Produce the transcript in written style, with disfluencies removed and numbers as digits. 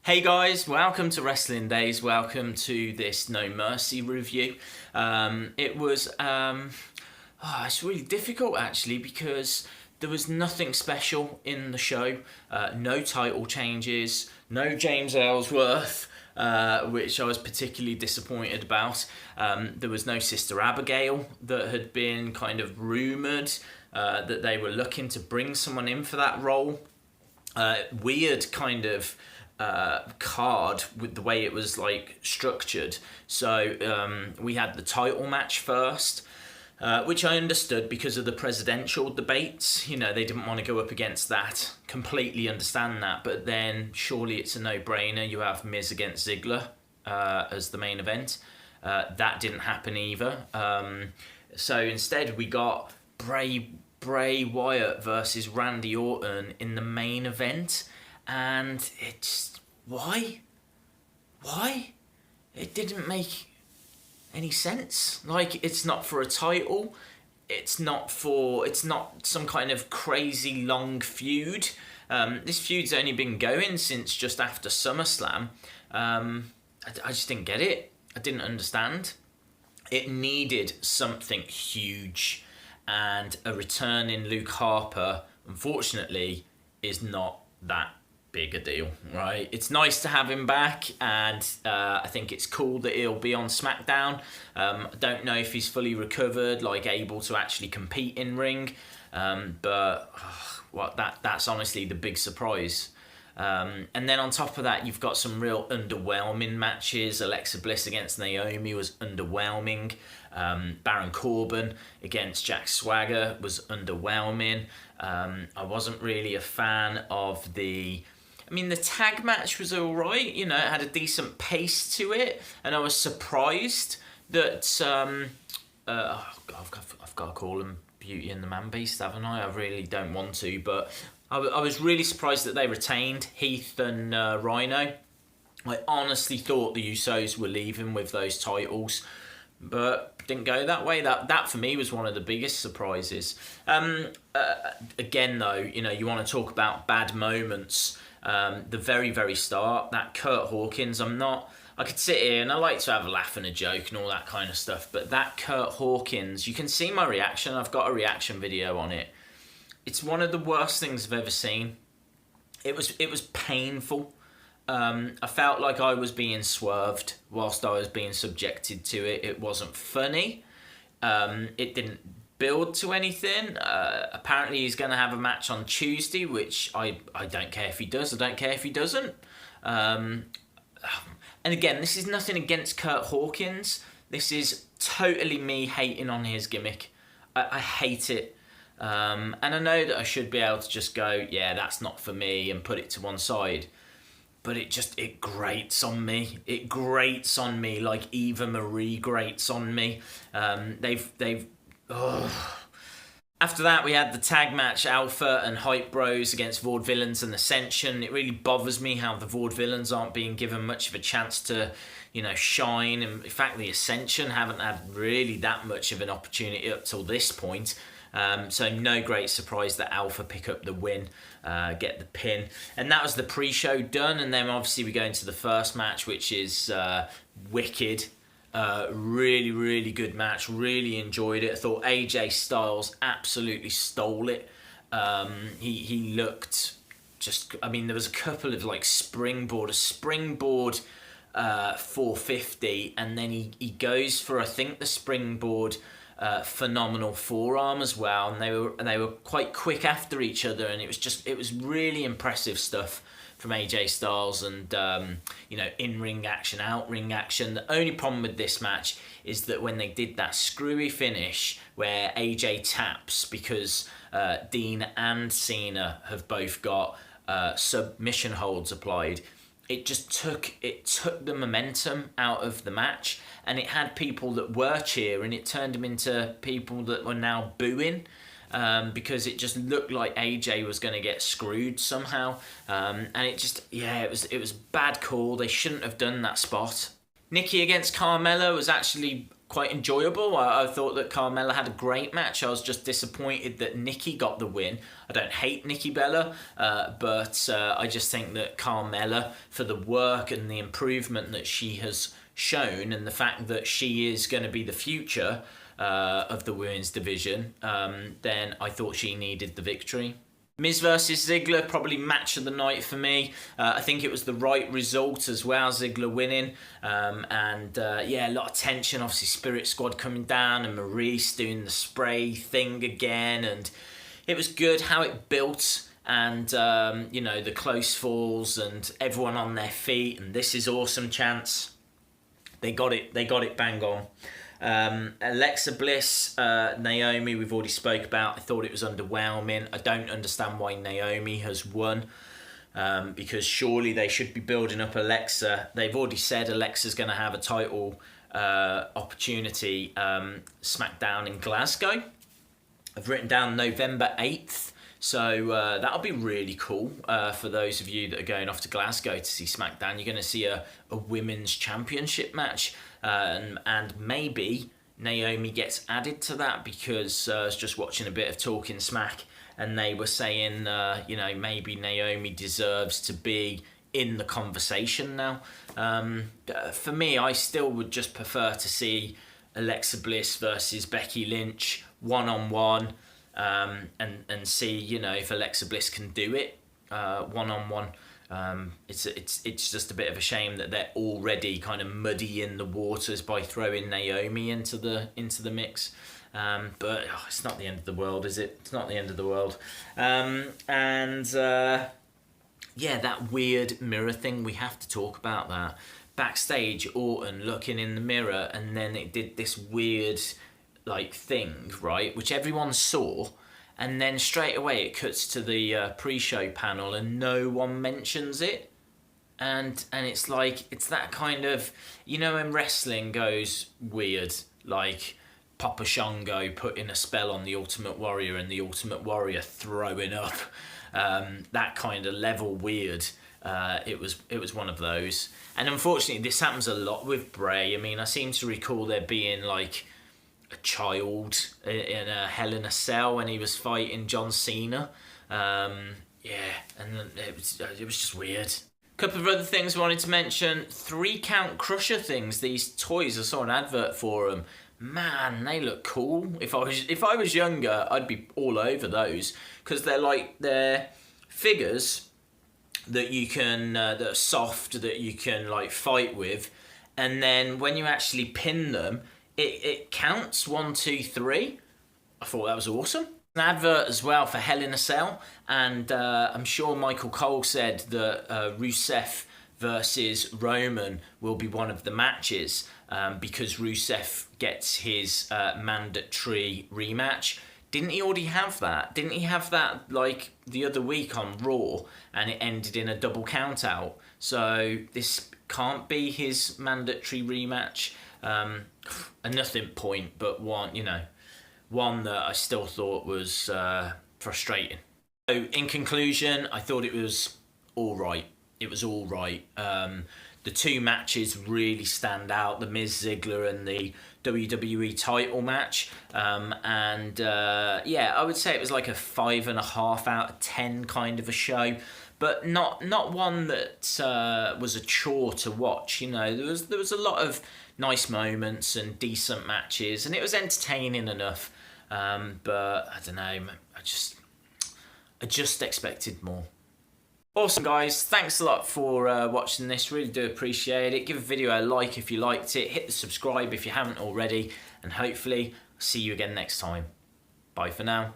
Hey guys, welcome to Wrestling Days. Welcome to this No Mercy review. It's really difficult actually because there was nothing special in the show. No title changes, no James Ellsworth, which I was particularly disappointed about. There was no Sister Abigail that had been kind of rumoured that they were looking to bring someone in for that role. Weird kind of card with the way it was like structured. So we had the title match first, which I understood because of the presidential debates. You know, they didn't want to go up against that. Completely understand that. But then surely it's a no-brainer. You have Miz against Ziggler as the main event. That didn't happen either. So instead we got Bray Wyatt versus Randy Orton in the main event. And it's why? It didn't make any sense. Like, it's not for a title. It's not some kind of crazy long feud. This feud's only been going since just after SummerSlam. I just didn't get it. I didn't understand. It needed something huge, and a return in Luke Harper, unfortunately, is not that big a deal, right? It's nice to have him back, and I think it's cool that he'll be on Smackdown. I don't know if he's fully recovered, like able to actually compete in ring, but that's honestly the big surprise. And then on top of that, you've got some real underwhelming matches. Alexa Bliss against Naomi was underwhelming. Baron Corbin against Jack Swagger was underwhelming. I wasn't really a fan of the tag match was all right. You know, it had a decent pace to it, and I was surprised that I've got to call him Beauty and the Man Beast, haven't I? I really don't want to, but I was really surprised that they retained Heath and Rhino. I honestly thought the Usos were leaving with those titles, but didn't go that way. That for me was one of the biggest surprises. Again, though, you know, you want to talk about bad moments. The very, very start, that Kurt Hawkins, I could sit here and I like to have a laugh and a joke and all that kind of stuff, but that Kurt Hawkins, you can see my reaction. I've got a reaction video on it. It's one of the worst things I've ever seen. It was painful. I felt like I was being swerved whilst I was being subjected to it. It wasn't funny. It didn't build to anything. Apparently he's going to have a match on Tuesday, which I don't care if he does. I don't care if he doesn't. And again, this is nothing against Kurt Hawkins. This is totally me hating on his gimmick. I hate it. And I know that I should be able to just go, yeah, that's not for me, and put it to one side. But it grates on me. It grates on me like Eva Marie grates on me. After that, we had the tag match, Alpha and Hype Bros against Vaudevillains and Ascension. It really bothers me how the Vaudevillains aren't being given much of a chance to, you know, shine. And in fact, the Ascension haven't had really that much of an opportunity up till this point. So no great surprise that Alpha pick up the win, get the pin. And that was the pre-show done. And then obviously we go into the first match, which is wicked. Really, really good match. Really enjoyed it. I thought AJ Styles absolutely stole it. He looked just... there was a couple of like springboard 450, and then he goes for, I think, the springboard phenomenal forearm as well, and they were quite quick after each other, and it was really impressive stuff from AJ Styles, and in-ring action, out-ring action. The only problem with this match is that when they did that screwy finish where AJ taps, because Dean and Cena have both got submission holds applied, it took the momentum out of the match, and it had people that were cheering. It turned them into people that were now booing, because it just looked like AJ was going to get screwed somehow, and it was a bad call. They shouldn't have done that spot. Nikki against Carmella was actually quite enjoyable. I thought that Carmella had a great match. I was just disappointed that Nikki got the win. I don't hate Nikki Bella, but I just think that Carmella, for the work and the improvement that she has shown, and the fact that she is going to be the future of the women's division, then I thought she needed the victory. Miz versus Ziggler, probably match of the night for me. I think it was the right result as well, Ziggler winning. Yeah, a lot of tension. Obviously, Spirit Squad coming down and Maurice doing the spray thing again. And it was good how it built, and, the close falls and everyone on their feet. And this is awesome chance. They got it bang on. Alexa Bliss, Naomi, we've already spoke about. I thought it was underwhelming. I don't understand why Naomi has won, because surely they should be building up Alexa. They've already said Alexa's going to have a title opportunity, Smackdown in Glasgow. I've written down November 8th. So that'll be really cool for those of you that are going off to Glasgow to see SmackDown. You're going to see a women's championship match, and maybe Naomi gets added to that, because I was just watching a bit of Talking Smack, and they were saying, maybe Naomi deserves to be in the conversation now. For me, I still would just prefer to see Alexa Bliss versus Becky Lynch one-on-one. And see, if Alexa Bliss can do it one-on-one. It's just a bit of a shame that they're already kind of muddying the waters by throwing Naomi into the mix. But it's not the end of the world, is it? It's not the end of the world. That weird mirror thing, we have to talk about that. Backstage, Orton looking in the mirror, and then it did this weird thing, right, which everyone saw, and then straight away it cuts to the pre-show panel and no one mentions it, and it's it's that kind of, when wrestling goes weird, like Papa Shango putting a spell on the Ultimate Warrior and the Ultimate Warrior throwing up, that kind of level weird. It was one of those, and unfortunately this happens a lot with Bray. I mean, I seem to recall there being a child in a Hell in a Cell when he was fighting John Cena. And it was just weird. Couple of other things I wanted to mention. 3-count crusher things. These toys, I saw an advert for them. Man, they look cool. If I was younger, I'd be all over those, because they're figures that you can that are soft, that you can fight with, and then when you actually pin them, it counts 1, 2, 3. I thought that was awesome. An advert as well for Hell in a Cell, and I'm sure Michael Cole said that Rusev versus Roman will be one of the matches, because Rusev gets his mandatory rematch. Didn't he already have that? Didn't he have that the other week on Raw, and it ended in a double count out? So this can't be his mandatory rematch. A nothing point, but one that I still thought was frustrating. So in conclusion, I thought it was all right. It was all right. The two matches really stand out: the Miz Ziggler and the WWE title match. I would say it was a 5.5 out of 10 kind of a show, but not one that was a chore to watch. There was a lot of nice moments and decent matches, and it was entertaining enough. But I don't know, I just expected more. Awesome, guys. Thanks a lot for watching this. Really do appreciate it. Give a video a like if you liked it. Hit the subscribe if you haven't already. And hopefully, see you again next time. Bye for now.